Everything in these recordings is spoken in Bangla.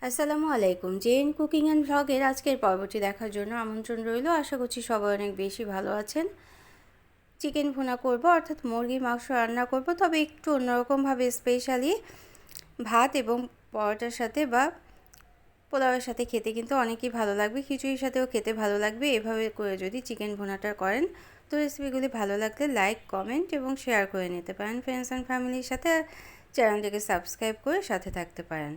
আসসালামু আলাইকুম। জেন কুকিং অ্যান্ড ভ্লগের আজকের পর্বটি দেখার জন্য আমন্ত্রণ রইল। আশা করছি সবাই অনেক বেশি ভালো আছেন। চিকেন ভুনা করব, অর্থাৎ মুরগির মাংস রান্না করব, তবে একটু অন্যরকমভাবে, স্পেশালি ভাত এবং পরোটার সাথে বা পোলাওয়ের সাথে খেতে কিন্তু অনেকই ভালো লাগবে, খিচুড়ির সাথেও খেতে ভালো লাগবে। এভাবে করে যদি চিকেন ভুনাটা করেন, তো রেসিপিগুলি ভালো লাগলে লাইক, কমেন্ট এবং শেয়ার করে নিতে পারেন ফ্রেন্ডস অ্যান্ড ফ্যামিলির সাথে। চ্যানেলটিকে সাবস্ক্রাইব করে সাথে থাকতে পারেন।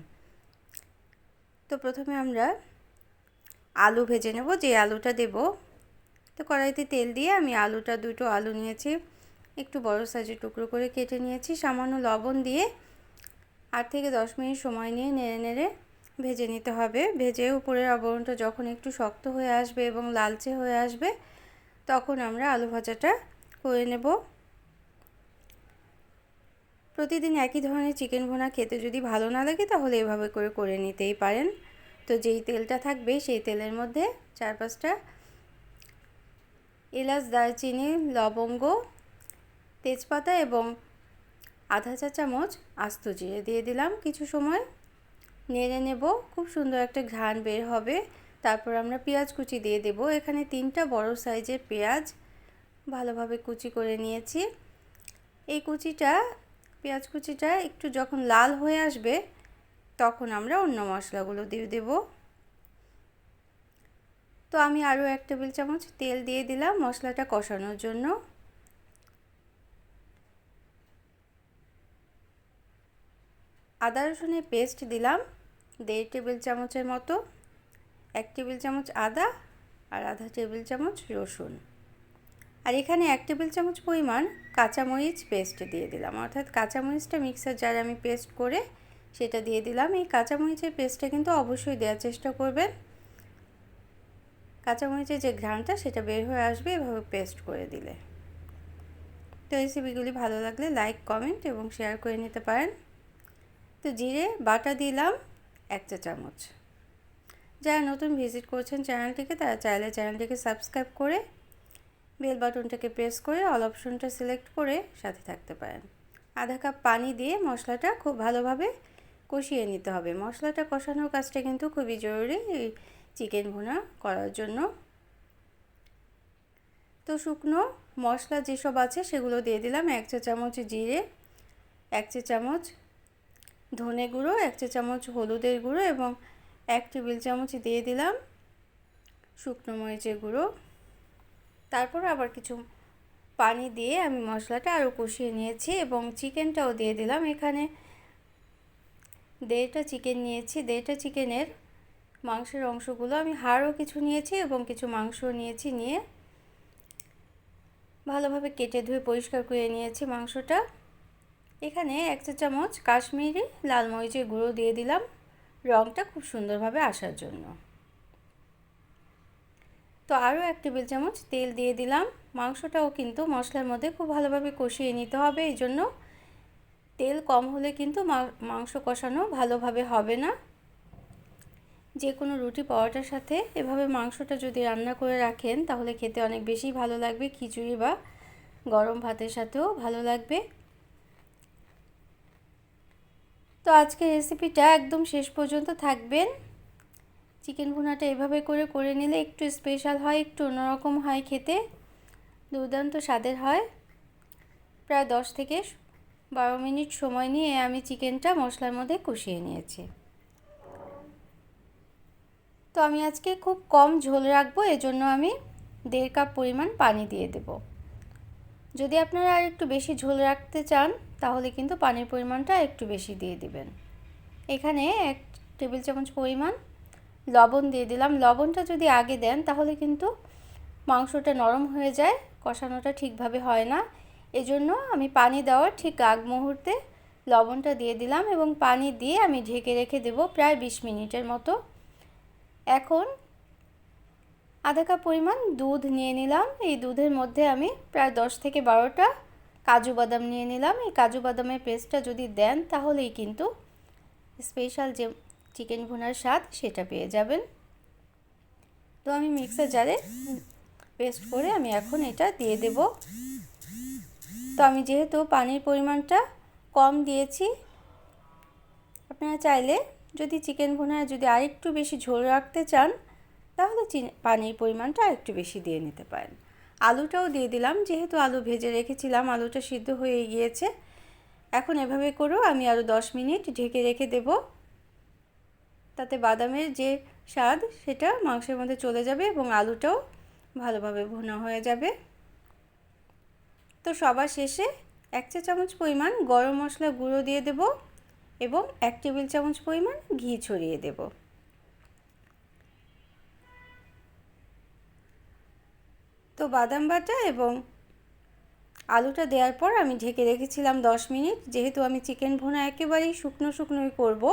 তো প্রথমে আমরা আলু ভেজে নেব। যে আলুটা দেব, তো কড়াইতে তেল দিয়ে আমি দুটো আলু নিয়েছি, একটু বড় সাইজের টুকরো করে কেটে নিয়েছি। সামান্য লবণ দিয়ে 8 থেকে 10 মিনিট সময় নিয়ে নেড়ে নেড়ে ভেজে নিতে হবে। ভেজে উপরের আবরণটা যখন একটু শক্ত হয়ে আসবে এবং লালচে হয়ে আসবে, তখন আমরা আলু ভাজাটা করে নেব। প্রতিদিন একই ধরনের চিকেন ভুনা খেতে যদি ভালো না লাগে, তাহলে এভাবে করে নিতেই পারেন। তো যেই তেলটা থাকবে, সেই তেলের মধ্যে 4-5টা এলাচ, দারচিনি, লবঙ্গ, তেজপাতা এবং আধা চা চামচ আস্ত জিরে দিয়ে দিলাম। কিছু সময় নেড়ে নেব, খুব সুন্দর একটা ঘ্রাণ বের হবে। তারপর আমরা পেঁয়াজ কুচি দিয়ে দেব। এখানে 3টা বড় সাইজের পেঁয়াজ ভালোভাবে কুচি করে নিয়েছি। এই পেঁয়াজ কুচিটা একটু যখন লাল হয়ে আসবে, তখন আমরা অন্য মশলাগুলো দিয়ে দেব। তো আমি আরও 1 টেবিল চামচ তেল দিয়ে দিলাম মশলাটা কষানোর জন্য। আদা রসুনের পেস্ট দিলাম 1.5 টেবিল চামচের মতো। 1 টেবিল চামচ আদা আর আধা টেবিল চামচ রসুন। আর এখানে 1 টেবিল চামচ পরিমাণ কাঁচামরিচ পেস্ট দিয়ে দিলাম, অর্থাৎ কাঁচামরিচটা মিক্সার জারে আমি পেস্ট করে সেটা দিয়ে দিলাম। এই কাঁচামরিচের পেস্টটা কিন্তু অবশ্যই দেওয়ার চেষ্টা করবেন। কাঁচামরিচের যে ঘ্রাণটা, সেটা বের হয়ে আসবে এভাবে পেস্ট করে দিলে। তো রেসিপিগুলি ভালো লাগলে লাইক, কমেন্ট এবং শেয়ার করে নিতে পারেন। তো জিরে বাটা দিলাম 1 চা চামচ। যারা নতুন ভিজিট করছেন চ্যানেলটিকে, তারা চাইলে চ্যানেলটিকে সাবস্ক্রাইব করে বেল বাটনটাকে প্রেস করে অল অপশনটা সিলেক্ট করে সাথে থাকতে পারেন। আধা কাপ পানি দিয়ে মশলাটা খুব ভালোভাবে কষিয়ে নিতে হবে। মশলাটা কষানোর কাজটা কিন্তু খুবই জরুরি এই চিকেন ভুনা করার জন্য। তো শুকনো মশলা যেসব আছে সেগুলো দিয়ে দিলাম। 1 চা চামচ জিরে, 1 চা চামচ ধনে গুঁড়ো, 1 চা চামচ হলুদের গুঁড়ো এবং 1 টেবিল চামচ দিয়ে দিলাম শুকনো মরিচের গুঁড়ো। তারপর আবার কিছু পানি দিয়ে আমি মশলাটা আরও কষিয়ে নিয়েছি এবং চিকেনটাও দিয়ে দিলাম। এখানে 1.5টা চিকেন নিয়েছি। 1.5টা চিকেনের মাংসের অংশগুলো আমি হাড়ও কিছু নিয়েছি এবং কিছু মাংস নিয়েছি, নিয়ে ভালোভাবে কেটে ধুয়ে পরিষ্কার করে নিয়েছি মাংসটা। এখানে 1 চা চামচ কাশ্মীরি লাল মরিচের গুঁড়ো দিয়ে দিলাম, রঙটা খুব সুন্দরভাবে আসার জন্য। তো আরও 1 টেবিল চামচ তেল দিয়ে দিলাম। মাংসটাও কিন্তু মশলার মধ্যে খুব ভালোভাবে কষিয়ে নিতে হবে, এই জন্য তেল কম হলে কিন্তু মাংস কষানো ভালোভাবে হবে না। যে কোনো রুটি পরোটার সাথে এভাবে মাংসটা যদি রান্না করে রাখেন, তাহলে খেতে অনেক বেশি ভালো লাগবে। খিচুড়ি বা গরম ভাতের সাথেও ভালো লাগবে। তো আজকের রেসিপিটা একদম শেষ পর্যন্ত থাকবেন। চিকেন ভুনাটা এভাবে করে নিলে একটু স্পেশাল হয়, একটু অন্যরকম হয়, খেতে দুর্দান্ত স্বাদের হয়। প্রায় 10 থেকে 12 মিনিট সময় নিয়ে আমি চিকেনটা মশলার মধ্যে কষিয়ে নিয়েছি। তো আমি আজকে খুব কম ঝোল রাখবো, এজন্য আমি 1.5 কাপ পরিমাণ পানি দিয়ে দেব। যদি আপনারা আর একটু বেশি ঝোল রাখতে চান, তাহলে কিন্তু পানির পরিমাণটা একটু বেশি দিয়ে দিবেন। এখানে 1 টেবিল চামচ পরিমাণ লবণ দিয়ে দিলাম। লবণটা যদি আগে দেন, তাহলে কিন্তু মাংসটা নরম হয়ে যায়, কষানোটা ঠিকভাবে হয় না। এজন্য আমি পানি দেওয়ার ঠিক আগ মুহূর্তে লবণটা দিয়ে দিলাম এবং পানি দিয়ে আমি ঢেকে রেখে দেব প্রায় 20 মিনিটের মতো। এখন আধা কাপ পরিমাণ দুধ নিয়ে নিলাম। এই দুধের মধ্যে আমি প্রায় 10 থেকে 12টা কাজু বাদাম নিয়ে নিলাম। এই কাজু বাদামের পেস্টটা যদি দেন, তাহলেই কিন্তু স্পেশাল যে চিকেন ভুনার স্বাদ সেটা পেয়ে যাবেন। তো আমি মিক্সার জারে পেস্ট করে আমি এখন এটা দিয়ে দেব। তো আমি যেহেতু পানির পরিমাণটা কম দিয়েছি, আপনারা চাইলে যদি চিকেন ভুনায় যদি আরেকটু বেশি ঝোল রাখতে চান তাহলে পানির পরিমাণটা আরেকটু বেশি দিয়ে নিতে পারেন। আলুটাও দিয়ে দিলাম, যেহেতু আলু ভেজে রেখেছিলাম আলুটা সিদ্ধ হয়ে গিয়েছে। এখন এভাবে করেও আমি আরও 10 মিনিট ঢেকে রেখে দেব, তাতে বাদামের যে স্বাদ সেটা মাংসের মধ্যে চলে যাবে এবং আলুটাও ভালোভাবে ভুনা হয়ে যাবে। তো সবার শেষে 1 চা চামচ পরিমাণ গরম মশলা গুঁড়ো দিয়ে দেব এবং 1 টেবিল চামচ পরিমাণ ঘি ছড়িয়ে দেব। তো বাদাম বাটা এবং আলুটা দেওয়ার পর আমি ঢেকে রেখেছিলাম 10 মিনিট। যেহেতু আমি চিকেন ভুনা একেবারেই শুকনো শুকনোই করব,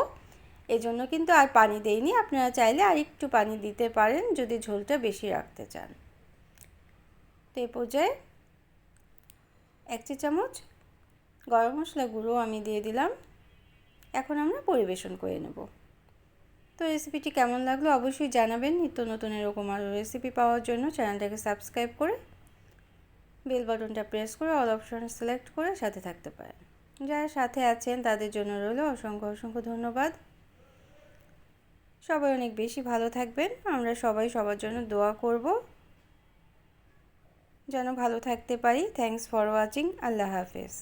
এজন্য কিন্তু আর পানি দেইনি। আপনারা চাইলে আর একটু পানি দিতে পারেন যদি ঝোলটা বেশি রাখতে চান। তো এই পর্যায়ে 1 চা চামচ গরম মশলা গুঁড়ো আমি দিয়ে দিলাম। এখন আমরা পরিবেশন করে নেব। তো রেসিপিটি কেমন লাগলো অবশ্যই জানাবেন। নিত্য নতুন এরকম আরও রেসিপি পাওয়ার জন্য চ্যানেলটাকে সাবস্ক্রাইব করে বেল বাটনটা প্রেস করে অল অপশন সিলেক্ট করে সাথে থাকতে পারেন। যারা সাথে আছেন তাদের জন্য রইল অসংখ্য অসংখ্য ধন্যবাদ। সবাই অনেক বেশি ভালো থাকবেন। আমরা সবাই সবার জন্য দোয়া করব যেন ভালো থাকতে পারি। Thanks for watching. আল্লাহ হাফেজ।